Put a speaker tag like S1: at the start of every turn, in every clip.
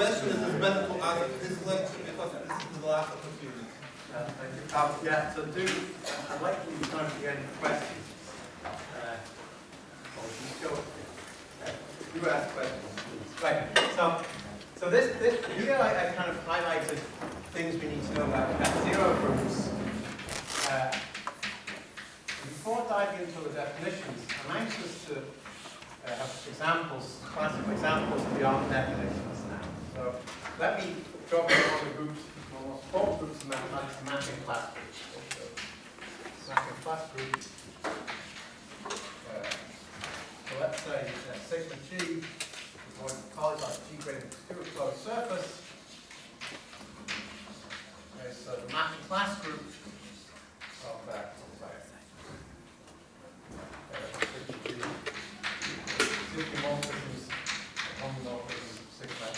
S1: question is better to answer this question because this is the last opportunity.
S2: Thank you. Yeah, so I'd like to leave time at the end for questions. You ask questions, please. Right. So this here I kind of highlighted things we need to know about cat zero groups. Before diving into the definitions, I'm anxious to have examples, classical examples beyond definitions now. So let me drop in on the groups, almost 4 groups of mathematics, mapping class groups. So mapping class groups. So let's say sigma g is what we call it like g greater than 2 closed surface. Okay, so the mapping class group of diffeomorphisms, homomorphisms, sigma,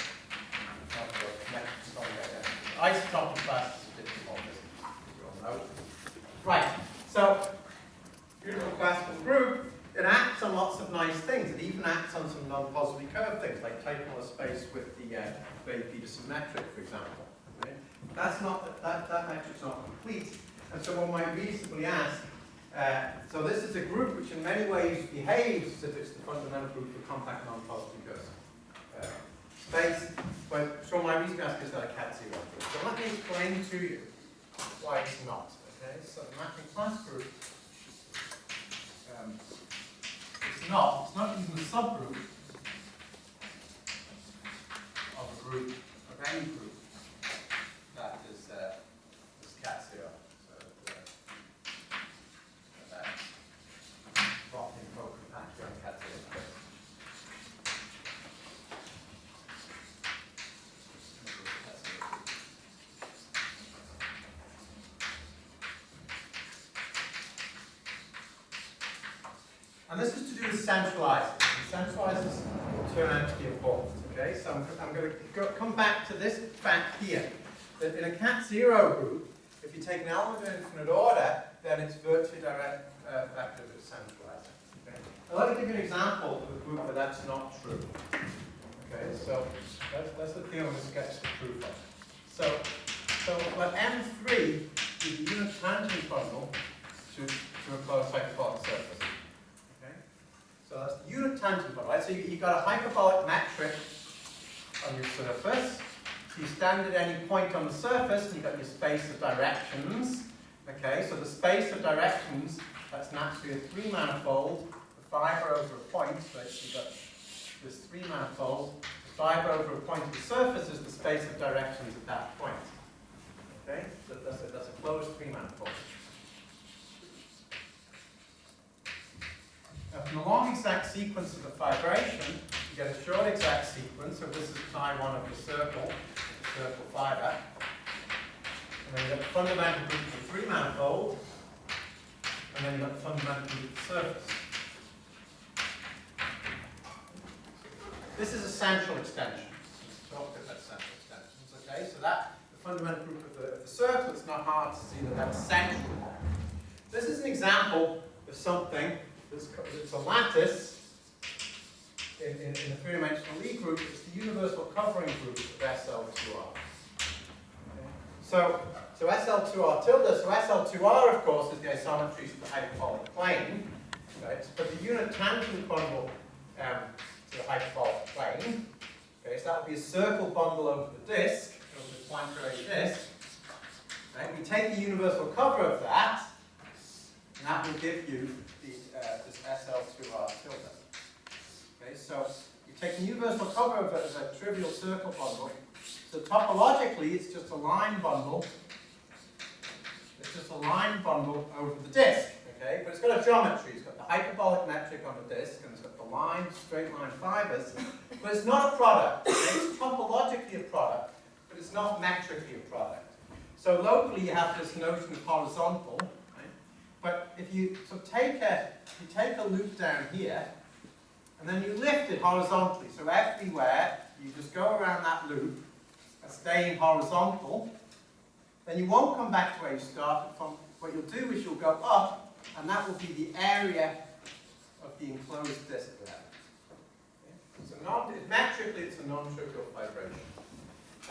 S2: isotropic classes of diffeomorphisms, you all know. Right, so beautiful classical group, it acts on lots of nice things. It even acts on some non-positively curved things, like taking space with the Bridson metric, for example. Right? That's not that metric's not complete, and so one might reasonably ask. So this is a group which in many ways behaves as if it's the fundamental group for compact non-positive curves. Space, but so my reason to ask is that a cat zero group. So let me explain to you why it's not. Okay, so the mapping class group it's not even a subgroup of a group, of any group that is cat zero. So that's dropping co-compactor on cat zero space. And this is to do with centralizers. And centralizers will turn out to be important. Okay, so I'm going to come back to this fact here. That in a cat zero group, if you take an element of infinite order, then it's virtually direct vector of its centralizer. Okay? Now let me give you an example of a group where that's not true. Okay, so that's the theorem this gets the proof of. So let M3 be the unit tangent bundle to a closed hyperbolic surface. So that's the unit tangent bundle, right? So you've got a hyperbolic metric on your surface. So you stand at any point on the surface, and you've got your space of directions. Okay, so the space of directions, that's naturally a 3-manifold, the fiber over a point, so you've got this 3-manifold, the fiber over a point of the surface is the space of directions at that point. Okay, so that's a closed 3-manifold. Now, from the long exact sequence of the fibration, you get a short exact sequence. So this is pi1 of the circle fiber. And then you get the fundamental group of the 3-manifold. And then you got the fundamental group of the surface. This is a central extension. Let's talk about central extensions. Okay, so that the fundamental group of the circle, it's not hard to see that that's central. This is an example of something. It's a lattice in a 3-dimensional Lie group. It's the universal covering group of SL2R. Okay. So SL2R tilde. So SL2R, of course, is the isometries of the hyperbolic plane. Right? But the unit tangent bundle to the hyperbolic plane. Okay, so that would be a circle bundle over the disk, over the Poincare disk. Right? We take the universal cover of that, and that will give you this SL2R tilde. Okay, so you take the universal cover of it as a trivial circle bundle. So topologically, it's just a line bundle. It's just a line bundle over the disk. Okay, but it's got a geometry. It's got the hyperbolic metric on the disk, and it's got the line, straight line fibers. But it's not a product. Okay? It's topologically a product, but it's not metrically a product. So locally, you have this notion of horizontal. But if you take a loop down here, and then you lift it horizontally. So everywhere, you just go around that loop, staying horizontal, then you won't come back to where you started from. What you'll do is you'll go up, and that will be the area of the enclosed disk there. Okay? So metrically, it's a non-trivial vibration.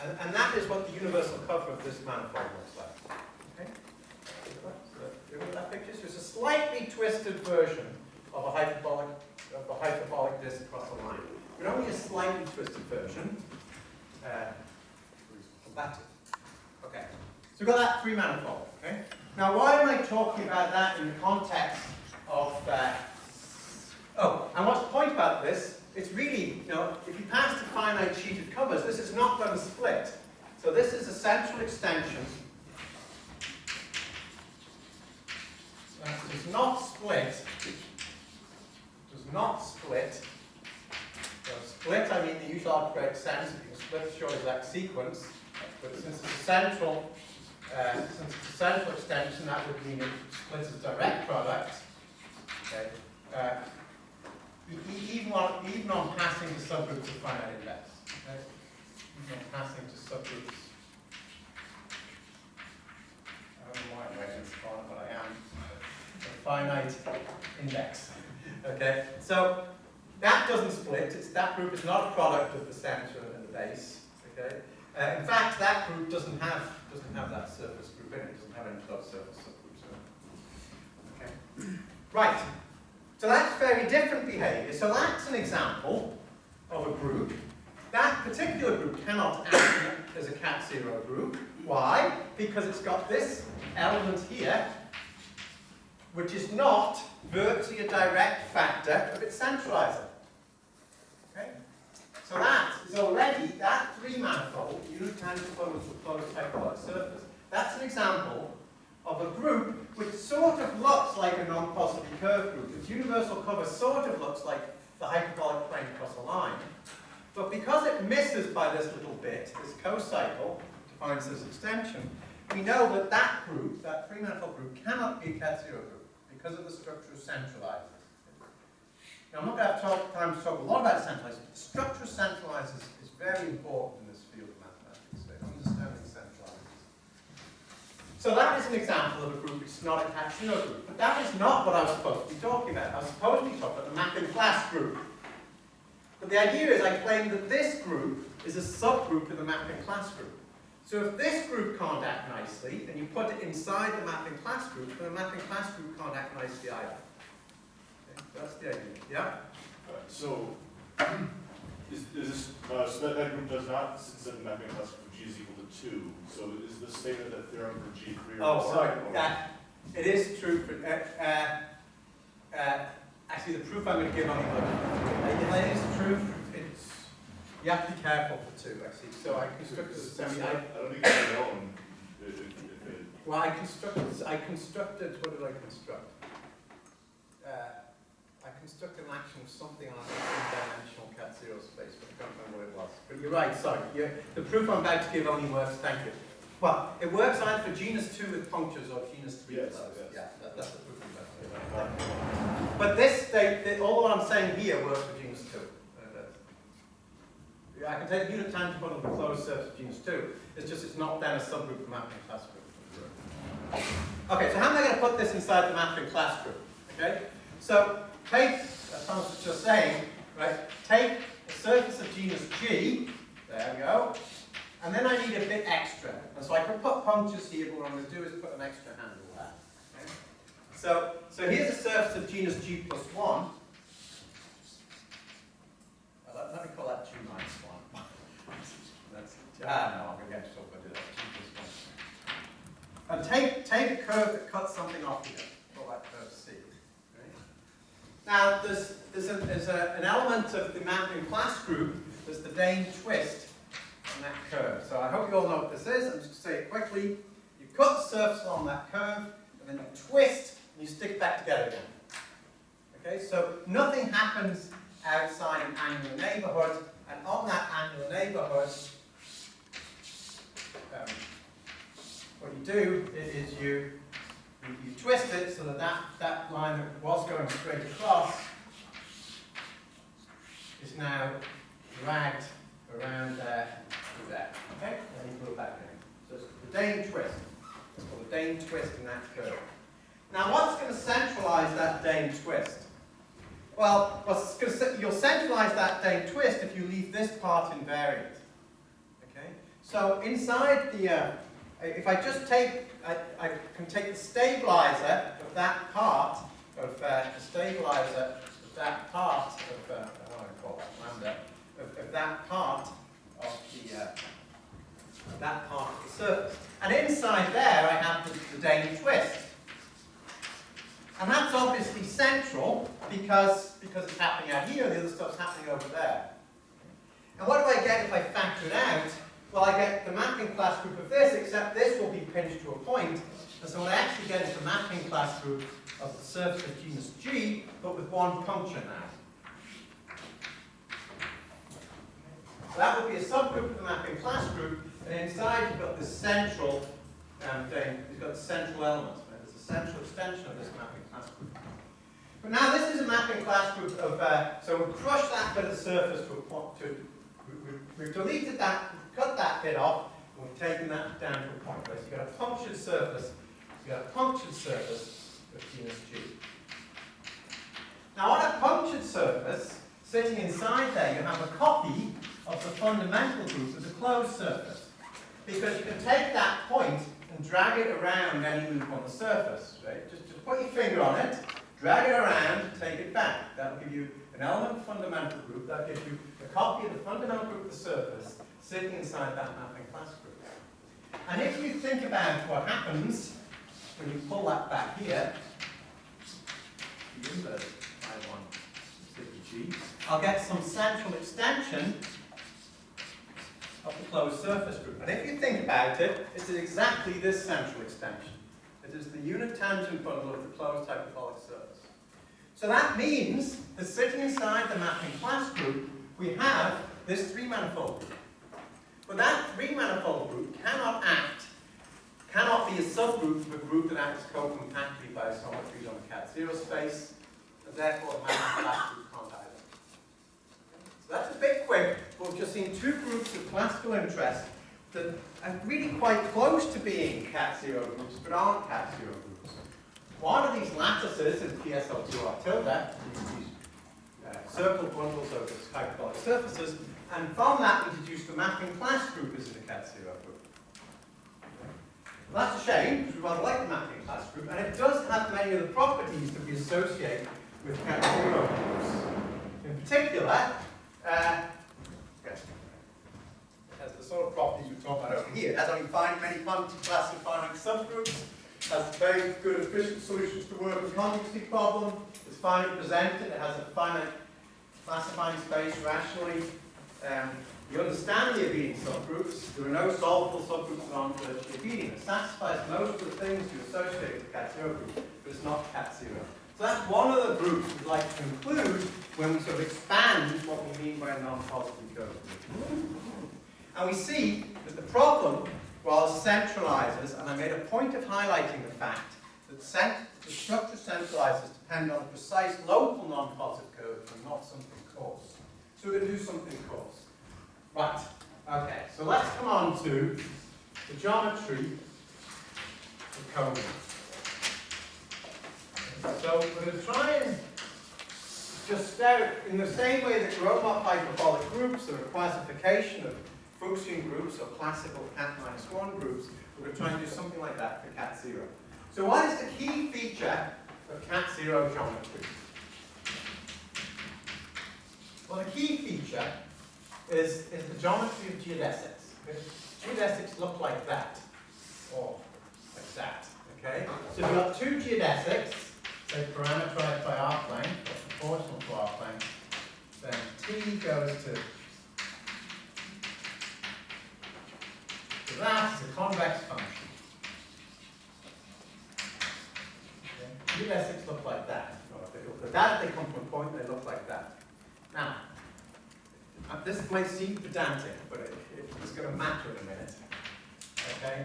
S2: And that is what the universal cover of this manifold looks like. Okay? So, remember that picture? So it's a slightly twisted version of a hyperbolic disk across a line. But only a slightly twisted version. That's it. Okay. So we've got that three manifold. Okay? Now, why am I talking about that in the context of and what's the point about this? It's really, if you pass the finite sheeted covers, this is not going to split. So this is a central extension that does not split. Does not split. So split, I mean the usual algebraic sense. If you can split, show exact sequence. But since it's a central extension, that would mean it splits as direct product. Okay. Even on passing to subgroups of finite index. Okay? Even on passing to subgroups. I don't know why I'm writing this column, but I am. A finite index. Okay? So that doesn't split. That group is not a product of the center and the base. Okay? In fact, that group doesn't have that surface group in it. It doesn't have any closed surface subgroups in it. Okay? Right. So that's very different behavior. So that's an example of a group. That particular group cannot act as a cat zero group. Why? Because it's got this element here, which is not virtually a direct factor of its centralizer. Okay? So that is already, that three manifold, unit tangent with the closed hyperbolic surface, that's an example of a group which sort of looks like a non-positively curved group. Its universal cover sort of looks like the hyperbolic plane across a line. But because it misses by this little bit, this co-cycle defines this extension, we know that that group, that three manifold group, cannot be a cat zero group because of the structure of centralizers. Now I'm not going to have time to talk a lot about centralizers, but the structure of centralizers is very important in this field of mathematics, so understanding centralizers. So that is an example of a group which is not a cat zero group. But that is not what I was supposed to be talking about. I was supposed to be talking about the mapping class group. But the idea is I claim that this group is a subgroup of the mapping class group. So if this group can't act nicely, and you put it inside the mapping class group, then the mapping class group can't act nicely either. Okay, that's the idea. Yeah?
S3: So, is this, so that group does not, since the mapping class group G is equal to 2, so is the statement that theorem for G3 or
S2: Oh, sorry.
S3: or
S2: It is true for, actually the proof I'm going to give only it is true, you have to be careful for 2, actually. So I constructed a semi,
S3: I don't think it's known if it,
S2: well, I constructed, what did I construct? I constructed an action of something on a three-dimensional cat zero space, but I can't remember what it was. But you're right, sorry. The proof I'm about to give only works, thank you. Well, it works either for genus 2 with punctures or genus 3 with those.
S3: Yes.
S2: Yeah, that's the proof I'm about to give. But this, all what I'm saying here works for genus 2. I can take unit tangent of the closed surface of genus 2. It's just it's not then a subgroup of mapping class group. Okay, so how am I going to put this inside the mapping class group? Okay, so take, as Thomas was just saying, right? Take the surface of genus G. There we go. And then I need a bit extra. And so I could put punctures here, but what I'm going to do is put an extra handle there. Okay? So here's the surface of genus G plus 1. Let me call that G minus 1. No, I'm going to get yourself by doing that. G plus 1. And take a curve that cuts something off here. Call that curve C. Okay? Now, there's an element of the mapping class group. There's the Dane twist on that curve. So I hope you all know what this is. I'm just going to say it quickly. You cut the surface along that curve, and then you twist, and you stick it back together again. Okay, so nothing happens outside an angular neighborhood, and on that angular neighborhood, what you do is you twist it so that that line that was going straight across is now dragged around there to there. Okay? And you put it back in. So it's the Dane twist. It's called the Dane twist in that curve. Now what's going to centralize that Dane twist? Well, you'll centralize that Dane twist if you leave this part invariant. Okay? So inside the, if I just take, I can take the stabilizer of that part of the stabilizer of that part of, I don't know what I call that, lambda, of that part of the surface. And inside there I have the Dane twist. And that's obviously central because it's happening out here and the other stuff's happening over there. And what do I get if I factor it out? Well, I get the mapping class group of this, except this will be pinched to a point. And so what I actually get is the mapping class group of the surface of genus G, but with one puncture now. So that would be a subgroup of the mapping class group, and inside you've got this central thing, you've got the central element. Right? There's a central extension of this mapping class group. But now this is a mapping class group of, so we've crushed that bit of the surface to a point, we've deleted that, cut that bit off, and we've taken that down to a point. Right? So you've got a punctured surface, of genus G. Now on a punctured surface, sitting inside there, you have a copy of the fundamental group of the closed surface. Because you can take that point and drag it around any loop on the surface. Right? Just put your finger on it, drag it around, and take it back. That will give you an element fundamental group. That gives you a copy of the fundamental group of the surface sitting inside that mapping class group. And if you think about what happens when you pull that back here, I'll get some central extension of the closed surface group. And if you think about it, it is exactly this central extension. It is the unit tangent bundle of the closed hyperbolic surface. So that means that sitting inside the mapping class group, we have this three-manifold group. But that three-manifold group cannot be a subgroup of a group that acts co-compactly by isometries on the cat-zero space, and therefore the mapping class group can't either. So that's a bit quick, but we've just seen two groups of classical interest that are really quite close to being cat-zero groups, but aren't cat-zero groups. One of these lattices is PSL2R tilde, these circle bundles over hyperbolic surfaces, and from that we deduce the mapping class group is in a cat-zero group. Well, that's a shame, because we rather like the mapping class group, and it does have many of the properties that we associate with cat-zero groups. In particular, it has the sort of properties we talk about over here. It has only many multi-class-defining subgroups, has very good efficient solutions to work with conjugacy problem, it's finely presented, it has a finite classifying space rationally. You understand the abelian subgroups. There are no solvable subgroups that aren't virtually abelian. It satisfies most of the things you associate with the cat-zero group, but it's not cat-zero. So that's one of the groups we'd like to include when we sort of expand what we mean by a non-positive curve. And we see that the problem, while centralizes, and I made a point of highlighting the fact that the structure centralizers depend on a precise local non-positive curve and not something coarse. So we're going to do something coarse. Right, okay, so let's come on to the geometry of cones. So we're going to try and just stare in the same way that Gromov hyperbolic groups are a classification of Fuchsian groups or classical cat-1 groups, we're going to try and do something like that for cat-zero. So what is the key feature of cat-zero geometry? Well, the key feature is the geometry of geodesics. Geodesics look like that, or like that, okay? So if you've got two geodesics, say parameterized by arc length, or proportional to arc length, then T goes to that is a convex function. Okay? Geodesics look like that. If they come from a point, they look like that. Now, this might seem pedantic, but it's going to matter in a minute. Okay?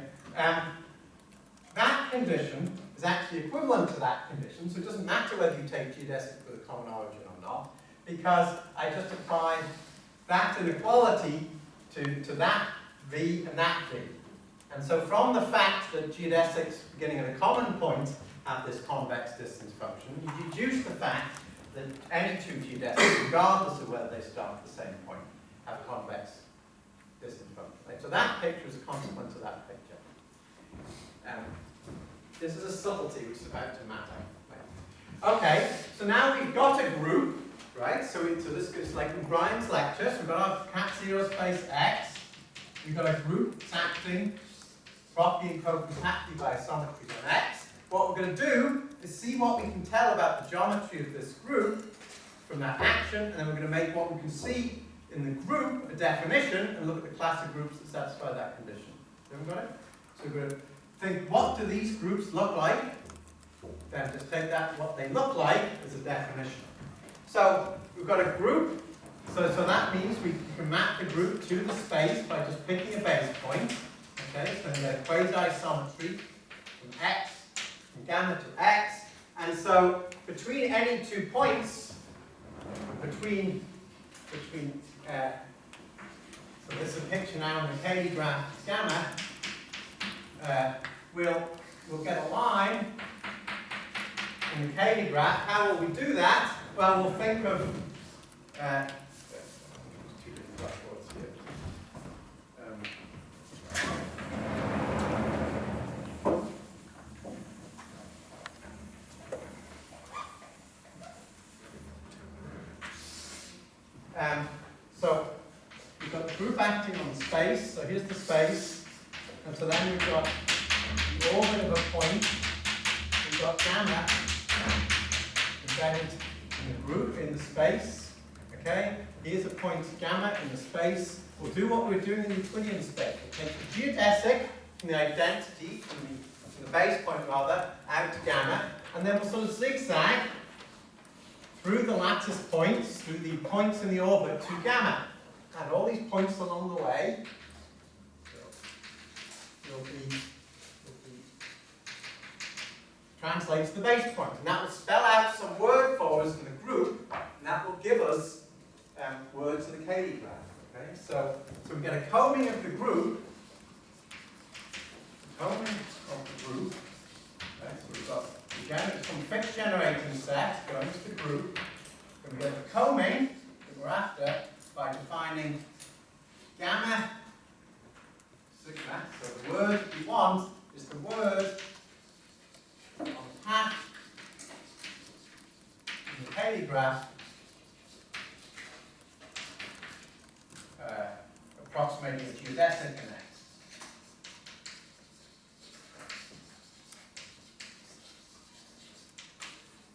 S2: That condition is actually equivalent to that condition, so it doesn't matter whether you take geodesics with a common origin or not, because I just apply that inequality to that V and that V. And so from the fact that geodesics beginning at a common point have this convex distance function, you deduce the fact that any two geodesics, regardless of whether they start at the same point, have convex distance function. Right? So that picture is a consequence of that picture. This is a subtlety which is about to matter. Right? Okay, so now we've got a group, right? So this is like in Brian's lecture. So we've got our cat zero space X. We've got a group that's acting properly and co-compactly by isometries on X. What we're going to do is see what we can tell about the geometry of this group from that action, and then we're going to make what we can see in the group a definition and look at the class of groups that satisfy that condition. Everyone got it? So we're going to think, what do these groups look like? Then just take that, what they look like, as a definition. So we've got a group, so that means we can map the group to the space by just picking a base point. Okay, so we get a quasi-symmetry from X, from gamma to X, and so between any 2 points, so this is a picture now in the Cayley graph gamma, we'll get a line in the Cayley graph. How will we do that? Well, we'll think of two different blackboards here. So we've got the group acting on space. So here's the space, and so then we've got the orbit of a point. We've got gamma embedded in the group in the space. Okay, here's a point gamma in the space. We'll do what we're doing in the Euclidean space. We'll take the geodesic from the identity, from the base point rather, out to gamma, and then we'll sort of zigzag through the lattice points, through the points in the orbit to gamma. And all these points along the way will be translated to the base point. And that will spell out some word for us in the group, and that will give us words in the Cayley graph. Okay? So we get a combing of the group. Okay? So we've got some fixed generating set going to the group. And we get the combing that we're after by defining gamma sigma. So the word we want is the word on the path in the Cayley graph approximating the geodesic in X.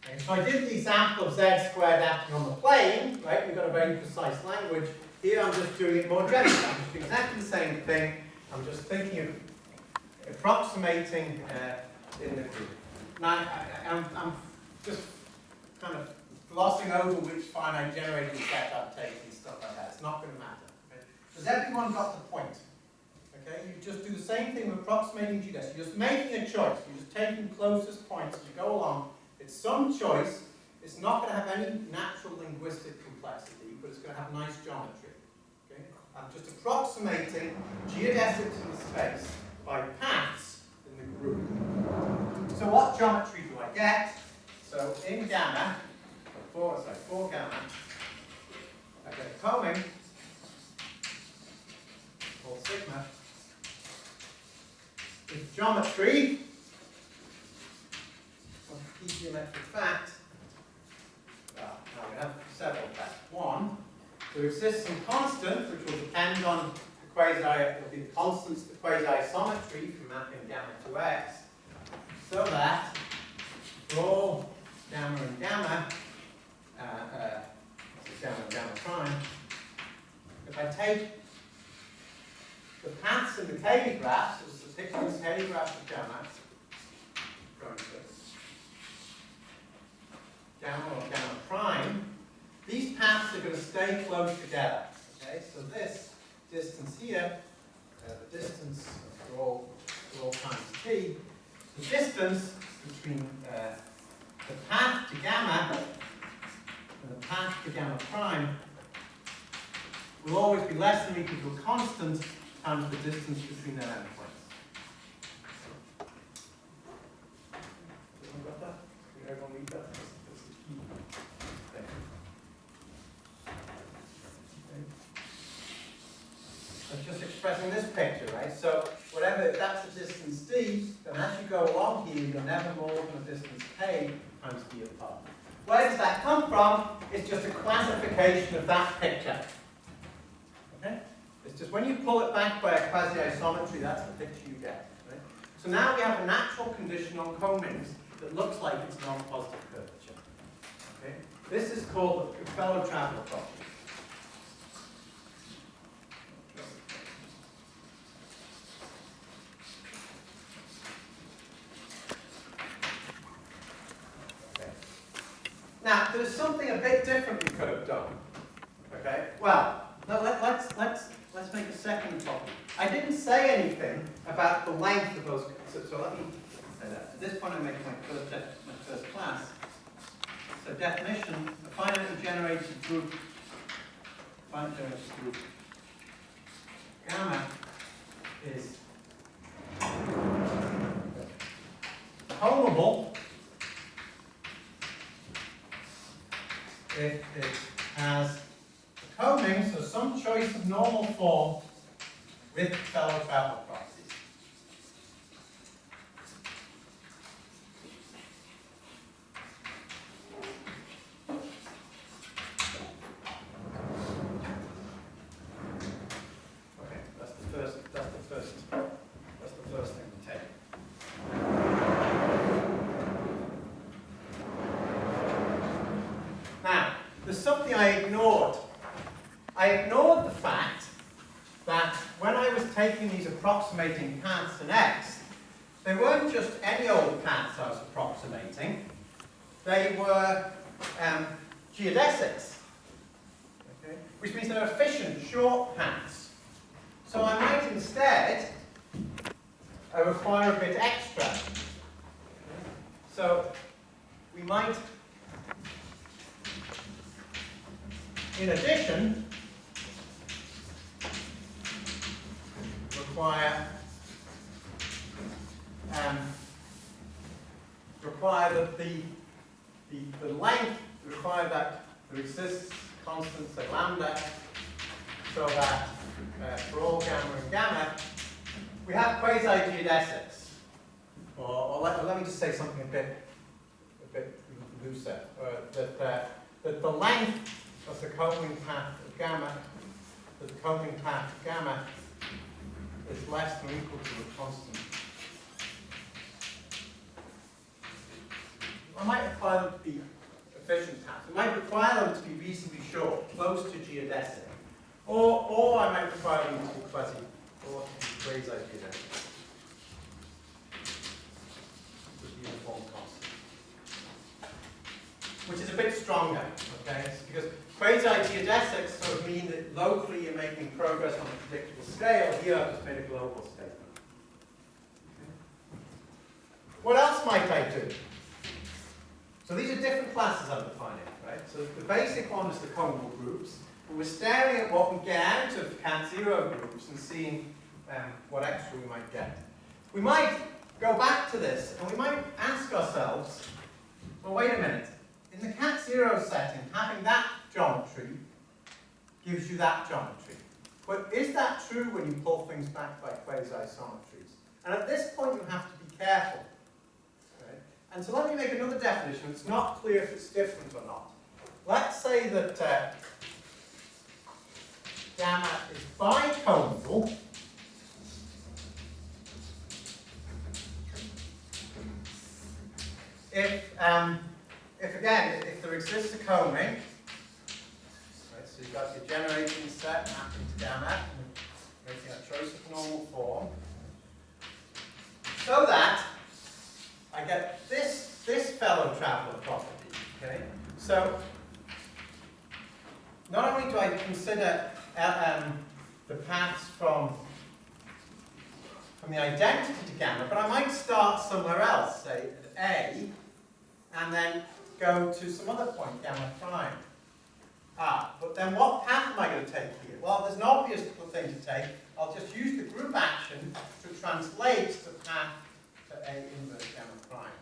S2: Okay, so I did the example of z squared acting on the plane, right? We've got a very precise language. Here I'm just doing it more generally. I'm just doing exactly the same thing. I'm just thinking of approximating in the group. Now, I'm just kind of glossing over which finite generating set I've taken and stuff like that. It's not going to matter. Okay? Has everyone got the point? Okay, you just do the same thing with approximating geodesic. You're just making a choice. You're just taking closest points as you go along. It's some choice. It's not going to have any natural linguistic complexity, but it's going to have nice geometry. Okay? I'm just approximating geodesics in space by paths in the group. So what geometry do I get? So in gamma, for gamma, I get a combing called sigma with geometry of key geometric fact. Now we have several facts. One, there exists some constant which will depend on the the constants, the quasi-isometry from mapping gamma to X, so that for all gamma and gamma, gamma and gamma prime, if I take the paths in the Cayley graph, so this is a picture of the Cayley graph of gamma, going to gamma or gamma prime, these paths are going to stay close together. Okay, so this distance here, the distance for all times t, the distance between the path to gamma and the path to gamma prime will always be less than or equal to a constant times the distance between their endpoints. Everyone got that? Everyone read that? That's the key thing. Okay. Let's just expressing this picture, right? So whatever, if that's the distance d, then as you go along here, you're never more than a distance k times d apart. Where does that come from? It's just a classification of that picture. Okay? It's just when you pull it back by a quasi-isometry, that's the picture you get. Right? So now we have a natural condition on Comings that looks like it's non-positive curvature. Okay? This is called the fellow traveler property. Now, there's something a bit different we could have done. Okay? Well, let's make a second topic. I didn't say anything about the length of those. So let me say that. At this point, I'm making my first class. So definition: a finitely generated group gamma is homable if it has a Coming, so some choice of normal form with fellow traveler properties. Okay, that's the first thing to take. Now, there's something I ignored. I ignored the fact that when I was taking these approximating paths in X, they weren't just any old paths I was approximating. They were geodesics, okay? Which means they're efficient, short paths. So I might instead require a bit extra. So we might, in addition, require that the length require that there exists constants at lambda, so that for all gamma and gamma we have quasi-geodesics. Or let me just say something a bit looser. That the length of the Coming path of gamma, is less than or equal to the constant. I might require them to be efficient paths. I might require them to be reasonably short, close to geodesic. Or I might require them to be quasi-geodesic. With uniform constant. Which is a bit stronger, okay? It's because quasi-geodesics sort of mean that locally you're making progress on a predictable scale. Here I've just made a global statement. Okay. What else might I do? So these are different classes I'm defining, right? So the basic one is the Coming groups. But we're staring at what we get out of cat-zero groups and seeing what extra we might get. We might go back to this and we might ask ourselves, well, wait a minute. In the cat-zero setting, having that geometry gives you that geometry. But is that true when you pull things back by quasi-symmetries? And at this point, you have to be careful. Okay? And so let me make another definition. It's not clear if it's different or not. Let's say that gamma is biconval if there exists a Coming, right, so you've got your generating set mapping to gamma, making a choice of normal form, so that I get this fellow traveler property. Okay, so not only do I consider the paths from the identity to gamma, but I might start somewhere else, say at A, and then go to some other point, gamma prime. But then what path am I going to take here? Well, there's an obvious thing to take. I'll just use the group action to translate the path to A inverse gamma prime.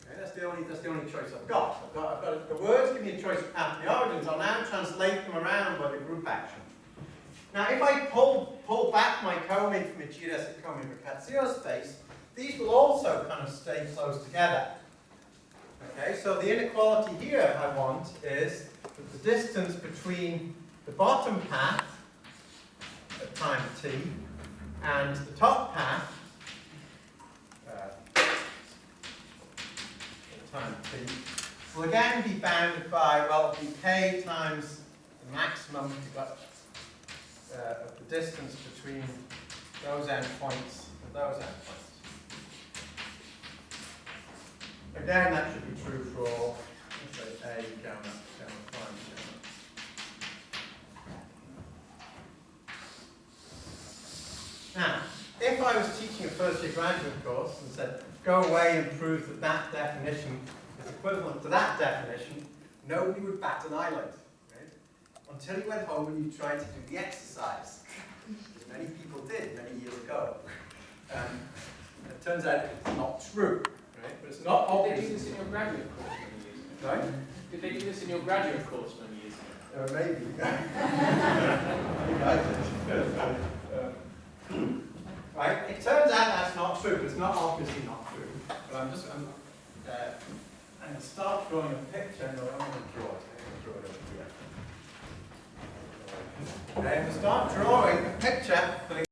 S2: Okay, that's the only choice I've got. The words give me a choice of path in the origins. I'll now translate them around by the group action. Now, if I pull back my cone from a geodesic cone in Riccazio's space, these will also kind of stay close together. Okay, so the inequality here I want is that the distance between the bottom path at time t and the top path at time t will again be bounded by, well, it'll be k times the maximum of the distance between those endpoints and those endpoints. Again, that should be true for all, let's say, A, gamma, prime, gamma. Now, if I was teaching a first year graduate course and said, go away and prove that that definition is equivalent to that definition, nobody would bat an eyelid, right? Until you went home and you tried to do the exercise, as many people did many years ago. It turns out it's not true. Right? But it's not obvious.
S4: Did they do this in your graduate course many years ago?
S2: Right?
S4: Did they do this in your graduate course many years ago?
S2: Maybe. Right? It turns out that's not true, but it's not obviously not true. But I'm going to start drawing a picture. No, I'm going to draw it. I'm going to draw it over here. Okay, I'm going to start drawing a picture that